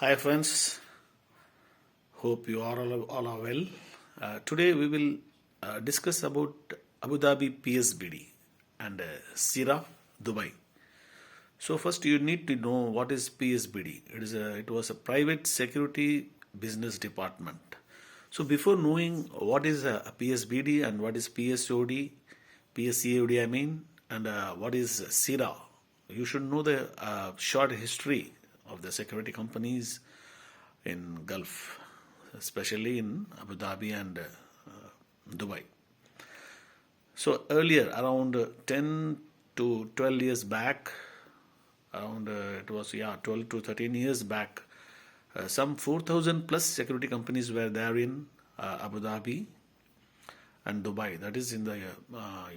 Hi friends, hope you are all are well. Today we will discuss about Abu Dhabi PSBD and Sira, Dubai. So first you need to know what is PSBD. It was a private security business department. So before knowing what is a PSBD and what is PSOD, PSCOD and what is Sira, you should know the short history of the security companies in Gulf, especially in Abu Dhabi and Dubai. So earlier, around 10 to 12 years back, around it was 12 to 13 years back, some 4,000 plus security companies were there in Abu Dhabi and Dubai, that is in the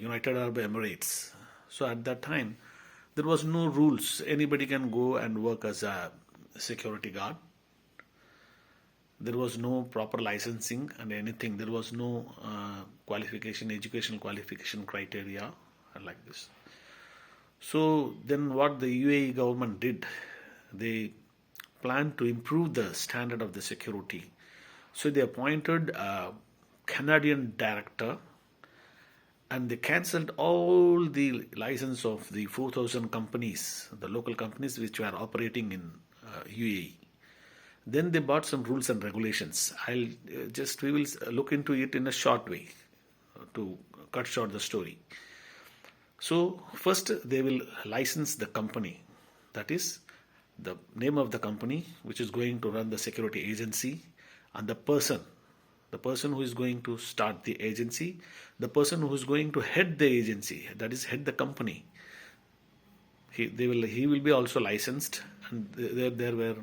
United Arab Emirates. So at that time, there was no rules. Anybody can go and work as a security guard. There was no proper licensing and anything. There was no educational qualification criteria like this. So then what the UAE government did, they planned to improve the standard of the security. So they appointed a Canadian director and they cancelled all the license of the 4,000 companies, the local companies which were operating in UAE. Then they brought some rules and regulations. We will look into it in a short way to cut short the story. So first they will license the company, that is the name of the company which is going to run the security agency, and the person who is going to start the agency, the person who is going to head the agency, that is head the company. He will be also licensed, and there were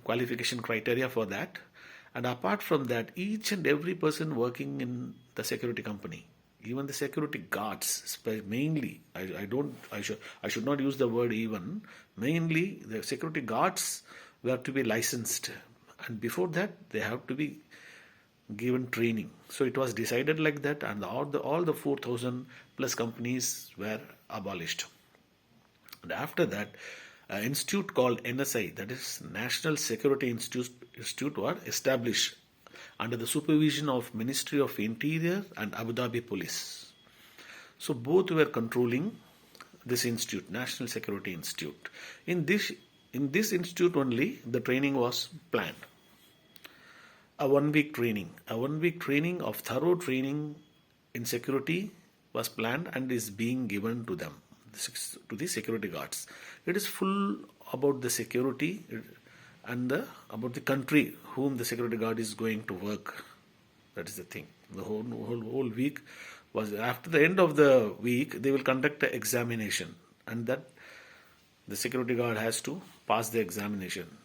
qualification criteria for that. And apart from that, each and every person working in the security company, even the security guards, mainly, I should not use the word even, mainly the security guards were to be licensed, and before that they have to be given training. So it was decided like that, and all the 4,000 plus companies were abolished. And after that, an institute called NSI, that is National Security Institute, was established under the supervision of Ministry of Interior and Abu Dhabi Police. So both were controlling this institute, National Security Institute. In this institute only, the training was planned. A 1 week training of thorough training in security was planned and is being given to them, to the security guards. It is full about the security and about the country whom the security guard is going to work. That is the thing. The whole week was, after the end of the week, they will conduct an examination, and that the security guard has to pass the examination.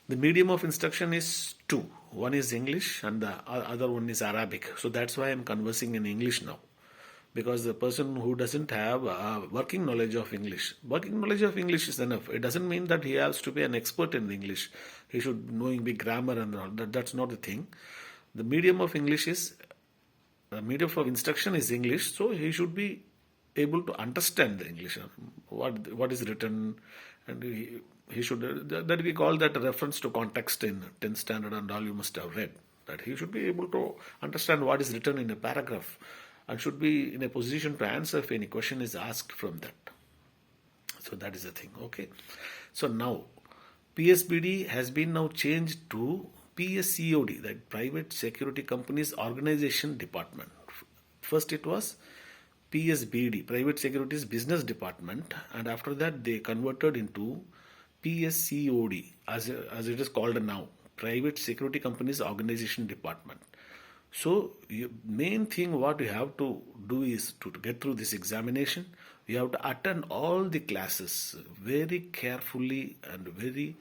The medium of instruction is two. One is English and the other one is Arabic. So that's why I'm conversing in English now. Because the person who doesn't have working knowledge of English is enough. It doesn't mean that he has to be an expert in English. He should know grammar and all. That's not the thing. The medium of instruction is English, so he should be able to understand the English, what is written, and he should, that we call that a reference to context in 10th standard and all you must have read, that he should be able to understand what is written in a paragraph and should be in a position to answer if any question is asked from that. So that is the thing. Okay. So now PSBD has been now changed to PSCOD, that Private Security Companies Organization Department. First it was PSBD, Private Securities Business Department, and after that they converted into PSCOD, as it is called now, Private Security Companies Organization Department. So main thing what you have to do is to get through this examination, you have to attend all the classes very carefully and very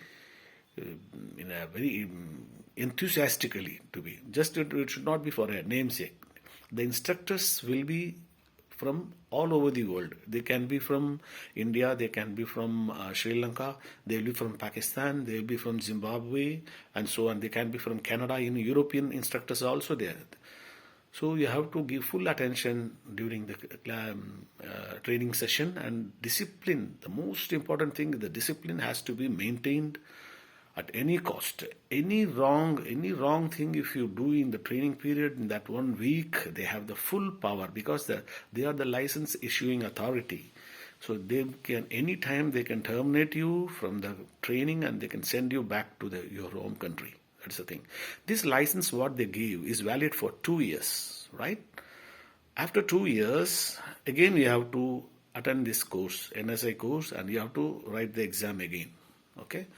enthusiastically, to be. Just it should not be for a namesake. The instructors will be from all over the world. They can be from India, they can be from Sri Lanka, they will be from Pakistan, they will be from Zimbabwe, and so on. They can be from Canada. European instructors are also there. So you have to give full attention during the training session, and discipline. The most important thing, the discipline has to be maintained at any cost. Any wrong thing if you do in the training period in that 1 week, they have the full power, because they are the license issuing authority. So they can anytime they can terminate you from the training, and they can send you back to your home country. That's the thing. This license, what they give, is valid for 2 years, right? After 2 years, again you have to attend this course, NSI course, and you have to write the exam again. Okay.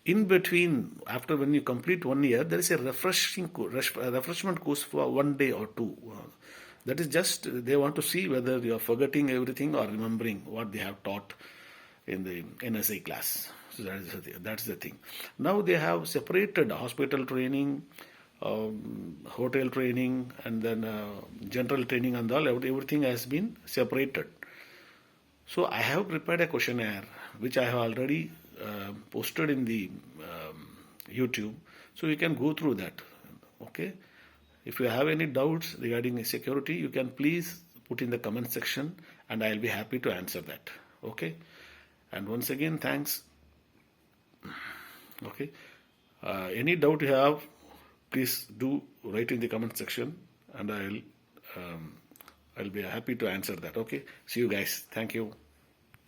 In between, after when you complete 1 year, there is a refreshment course for 1 day or two. That is just they want to see whether you are forgetting everything or remembering what they have taught in the NSI class. So that's the thing. Now they have separated hospital training, hotel training, and then general training, and all. Everything has been separated. So I have prepared a questionnaire which I have already posted in the YouTube. So you can go through that. Okay. If you have any doubts regarding security, you can please put in the comment section, and I will be happy to answer that. Okay. And once again, thanks. Okay. Any doubt you have, please do write in the comment section, and I'll be happy to answer that. Okay. See you guys. Thank you.